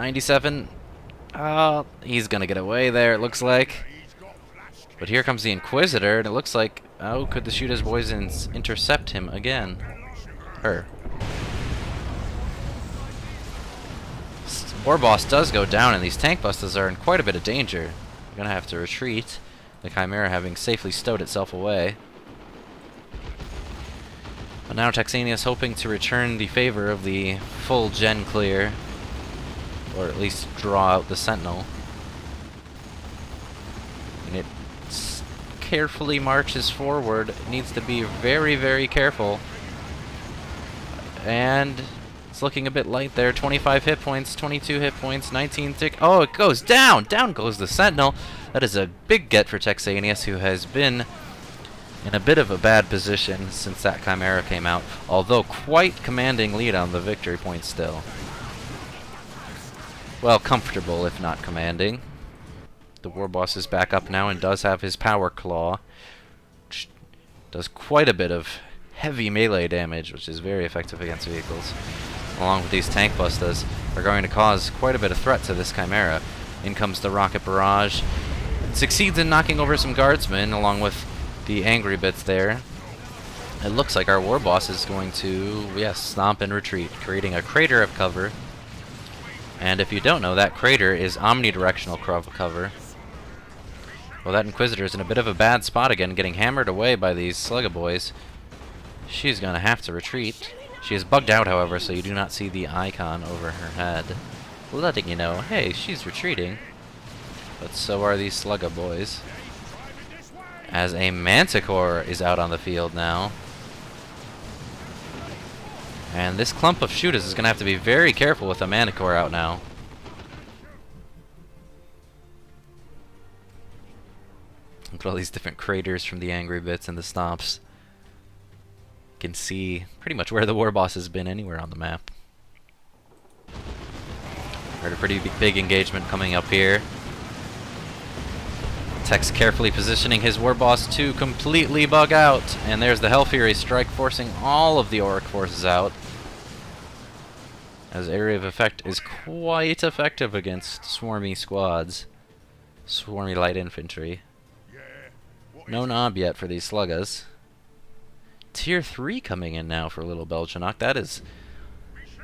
97. Oh, he's gonna get away there, it looks like. But here comes the Inquisitor, and it looks like... Oh, could the Shoot His Poisons intercept him again? Her. War Boss does go down, and these tank busters are in quite a bit of danger. They're gonna have to retreat. The Chimera having safely stowed itself away. But now Texaneous hoping to return the favor of the full gen clear. Or at least draw out the Sentinel. And it carefully marches forward. It needs to be very, very careful. And it's looking a bit light there. 25 hit points, 22 hit points, 19 tick. Oh, it goes down! Down goes the Sentinel. That is a big get for Texaneous, who has been in a bit of a bad position since that Chimera came out. Although quite commanding lead on the victory point still. Well, comfortable if not commanding. The War Boss is back up now and does have his Power Claw, which does quite a bit of heavy melee damage, which is very effective against vehicles. Along with these tank busters, are going to cause quite a bit of threat to this Chimera. In comes the Rocket Barrage. It succeeds in knocking over some guardsmen along with the angry bits there. It looks like our War Boss is going to, yes, stomp and retreat, creating a crater of cover. And if you don't know, that crater is omnidirectional cover. Well, that Inquisitor is in a bit of a bad spot again, getting hammered away by these Slugga boys. She's going to have to retreat. She is bugged out, however, so you do not see the icon over her head, letting you know, hey, she's retreating. But so are these Slugga boys. As a Manticore is out on the field now. And this clump of shooters is going to have to be very careful with a Manticore out now. Look at all these different craters from the angry bits and the stomps. You can see pretty much where the War Boss has been anywhere on the map. Heard a pretty big engagement coming up here. Tex carefully positioning his War Boss to completely bug out. And there's the Hell Fury strike, forcing all of the Auric forces out. As Area of Effect is quite effective against swarmy squads. Swarmy light infantry. No knob yet for these Sluggas. Tier 3 coming in now for LittleBelchonok. That is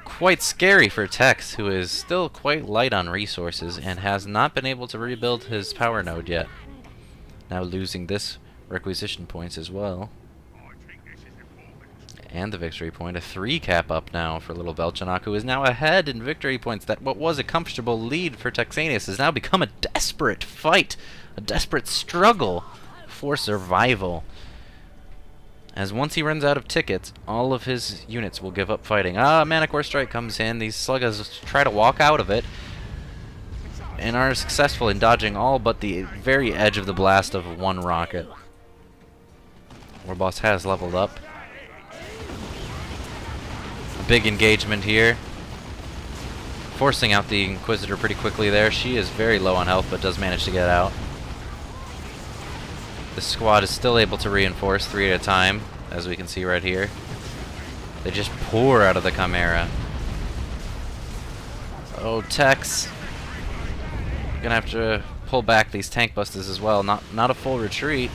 quite scary for Tex, who is still quite light on resources and has not been able to rebuild his power node yet. Now losing this requisition points as well. And the victory point. A 3 cap up now for LittleBelchonok, who is now ahead in victory points. That what was a comfortable lead for Texaneous has now become a desperate fight. A desperate struggle for survival. As once he runs out of tickets, all of his units will give up fighting. Manticore Strike comes in. These Sluggas try to walk out of it and are successful in dodging all but the very edge of the blast of one rocket. War Boss has leveled up. A big engagement here. Forcing out the Inquisitor pretty quickly there. She is very low on health but does manage to get out. The squad is still able to reinforce 3 at a time, as we can see right here. They just pour out of the Chimera. Oh, Tex. You're gonna have to pull back these tank busters as well. Not a full retreat,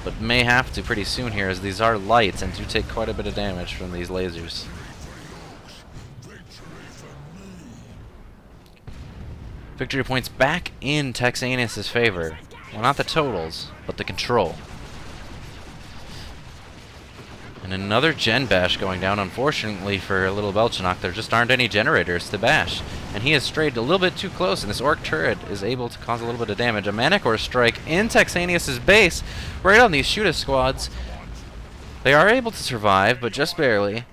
but may have to pretty soon here, as these are lights and do take quite a bit of damage from these lasers. Victory points back in Texaneous' favor. Well, not the totals, but the control. And another gen bash going down. Unfortunately for LittleBelchonok, there just aren't any generators to bash. And he has strayed a little bit too close, and this Orc turret is able to cause a little bit of damage. A Manticore strike in Texaneous' base, right on these shooter squads. They are able to survive, but just barely.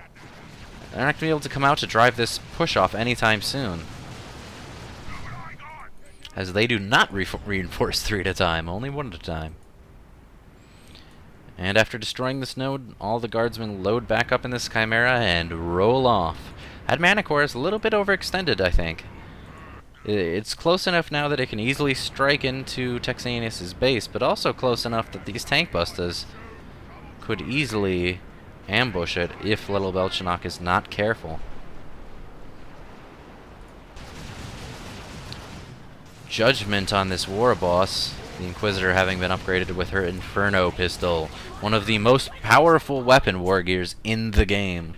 They're not going to be able to come out to drive this push off anytime soon, as they do not reinforce 3 at a time, only 1 at a time. And after destroying this node, all the guardsmen load back up in this Chimera and roll off. That Manticore is a little bit overextended, I think. It's close enough now that it can easily strike into Texaneous' base, but also close enough that these tank busters could easily ambush it if LittleBelchonok is not careful. judgment on this war boss, the Inquisitor having been upgraded with her Inferno pistol, one of the most powerful weapon war gears in the game,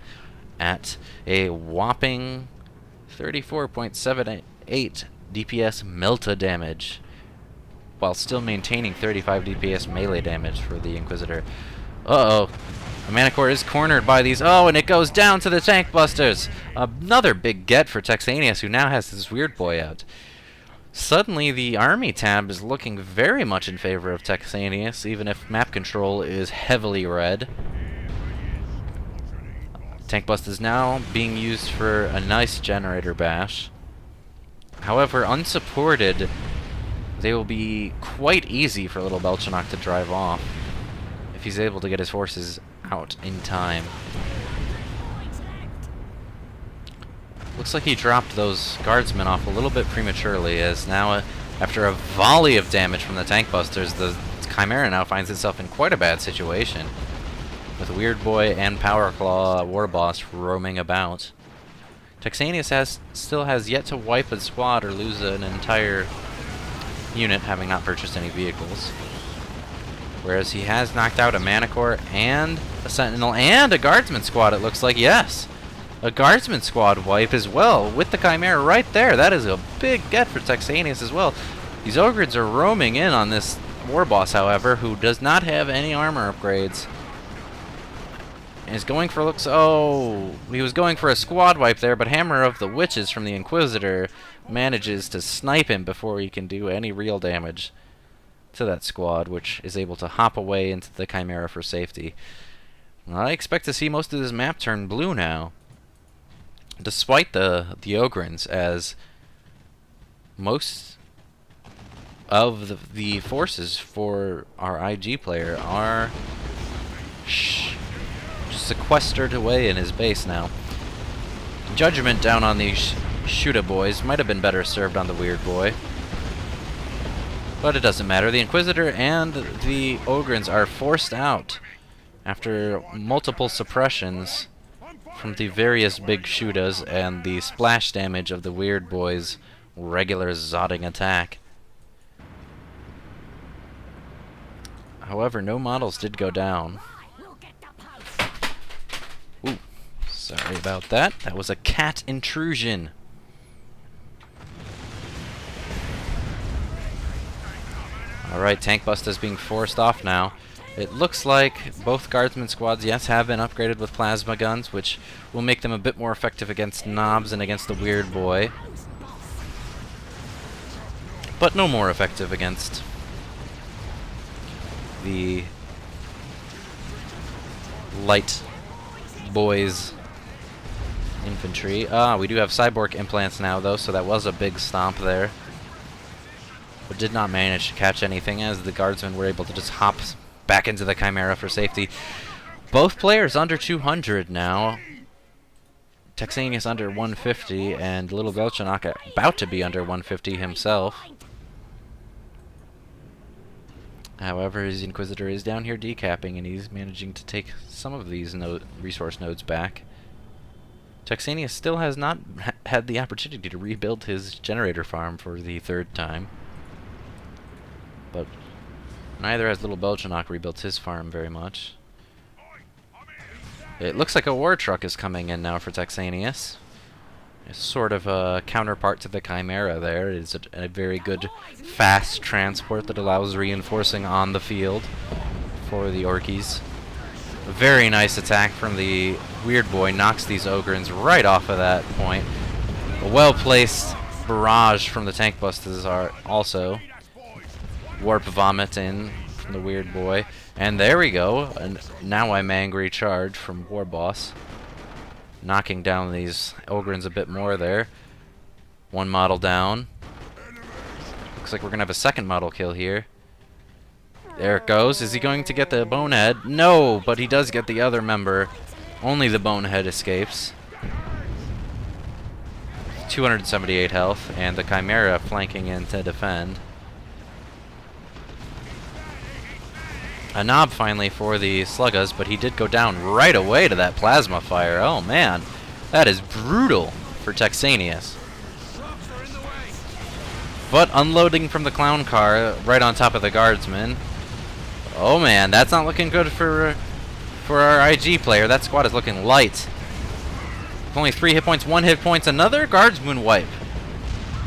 at a whopping 34.78 DPS melta damage, while still maintaining 35 DPS melee damage for the Inquisitor. Uh-oh. The Manicore is cornered by these. Oh, and it goes down to the Tank Busters. Another big get for Texaneous, who now has this weird boy out. Suddenly, the army tab is looking very much in favor of Texaneous, even if map control is heavily red. Tank Bust is now being used for a nice generator bash. However, unsupported, they will be quite easy for LittleBelchonok to drive off if he's able to get his forces out in time. Looks like he dropped those guardsmen off a little bit prematurely, as now, after a volley of damage from the Tank Busters, the Chimera now finds itself in quite a bad situation, with Weird Boy and Power Claw War Boss roaming about. Texaneous still has yet to wipe a squad or lose an entire unit, having not purchased any vehicles. Whereas he has knocked out a Manicore and a Sentinel and a Guardsman squad, it looks like. Yes! A Guardsman squad wipe as well, with the Chimera right there. That is a big get for Texaneous as well. These Ogres are roaming in on this War Boss, however, who does not have any armor upgrades. And is going for looks. Oh, he was going for a squad wipe there, but Hammer of the Witches from the Inquisitor manages to snipe him before he can do any real damage to that squad, which is able to hop away into the Chimera for safety. I expect to see most of this map turn blue now, despite the Ogrins, as most of the forces for our IG player are sequestered away in his base now. Judgment down on these Shuda boys might have been better served on the Weird Boy, but it doesn't matter. The Inquisitor and the Ogrins are forced out after multiple suppressions from the various big Shudas and the splash damage of the Weird Boy's regular zodding attack. However, no models did go down. Ooh, sorry about that. That was a cat intrusion. Alright, Tank Bust is being forced off now. It looks like both Guardsman squads, yes, have been upgraded with plasma guns, which will make them a bit more effective against Knobs and against the Weird Boy, but no more effective against the light boys infantry. We do have cyborg implants now, though, so that was a big stomp there, but did not manage to catch anything, as the Guardsmen were able to just hop back into the Chimera for safety. Both players under 200 now. Texaneous under 150, and LittleBelchonok about to be under 150 himself. However, his Inquisitor is down here decapping, and he's managing to take some of these resource nodes back. Texaneous still has not had the opportunity to rebuild his generator farm for the third time, but neither has LittleBelchonok rebuilt his farm very much. It looks like a war truck is coming in now for Texaneous. It's sort of a counterpart to the Chimera there. It's a very good fast transport that allows reinforcing on the field for the Orkies. A very nice attack from the Weird Boy, knocks these Ogrins right off of that point. A well-placed barrage from the Tank Busters are also. Warp Vomit in from the Weird Boy. And there we go. And now I'm angry charge from War Boss, knocking down these Ogrins a bit more there. One model down. Looks like we're going to have a second model kill here. There it goes. Is he going to get the Bonehead? No, but he does get the other member. Only the Bonehead escapes. 278 health, and the Chimera flanking in to defend. A knob finally for the Sluggas, but he did go down right away to that plasma fire. Oh man, that is brutal for Texaneous. but unloading from the clown car right on top of the guardsman. Oh man, that's not looking good for our IG player. That squad is looking light. Only 3 hit points, 1 hit points, another guardsman wipe.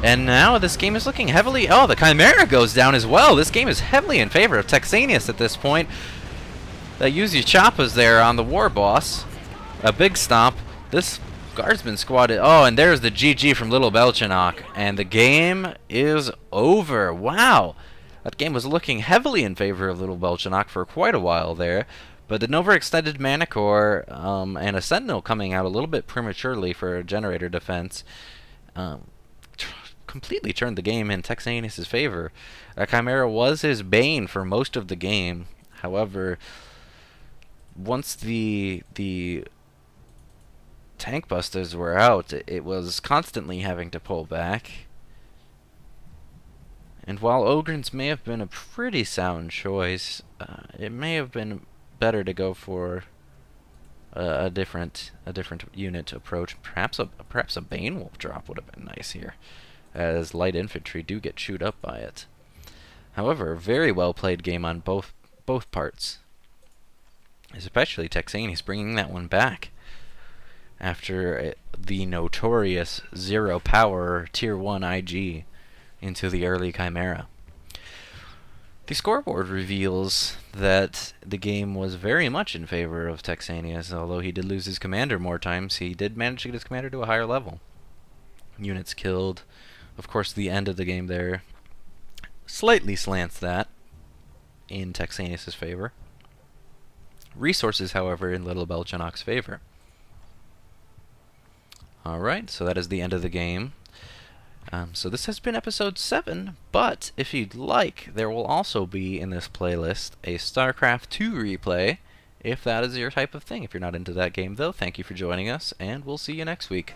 And now this game is looking heavily... Oh, the Chimera goes down as well. This game is heavily in favor of Texaneous at this point. They use your choppas there on the war boss. A big stomp. This guardsman squad... Oh, and there's the GG from LittleBelchonok. And the game is over. Wow. That game was looking heavily in favor of LittleBelchonok for quite a while there. But an overextended Mana Core and a Sentinel coming out a little bit prematurely for a generator defense completely turned the game in Texaneous' favor. Chimera was his bane for most of the game. However, once the tank busters were out, it was constantly having to pull back. And while Ogrins may have been a pretty sound choice, it may have been better to go for a different unit approach. Perhaps a Bane Wolf drop would have been nice here, as light infantry do get chewed up by it. However, very well played game on both parts, especially Texaneous bringing that one back after the notorious 0 power tier 1 IG into the early Chimera. The scoreboard reveals that the game was very much in favor of Texaneous. Although he did lose his commander more times, he did manage to get his commander to a higher level. Units killed. Of course, the end of the game there slightly slants that in Texaneous' favor. Resources, however, in LittleBelchonok's favor. Alright, so that is the end of the game. So this has been episode 7, but if you'd like, there will also be in this playlist a StarCraft 2 replay, if that is your type of thing. If you're not into that game, though, thank you for joining us, and we'll see you next week.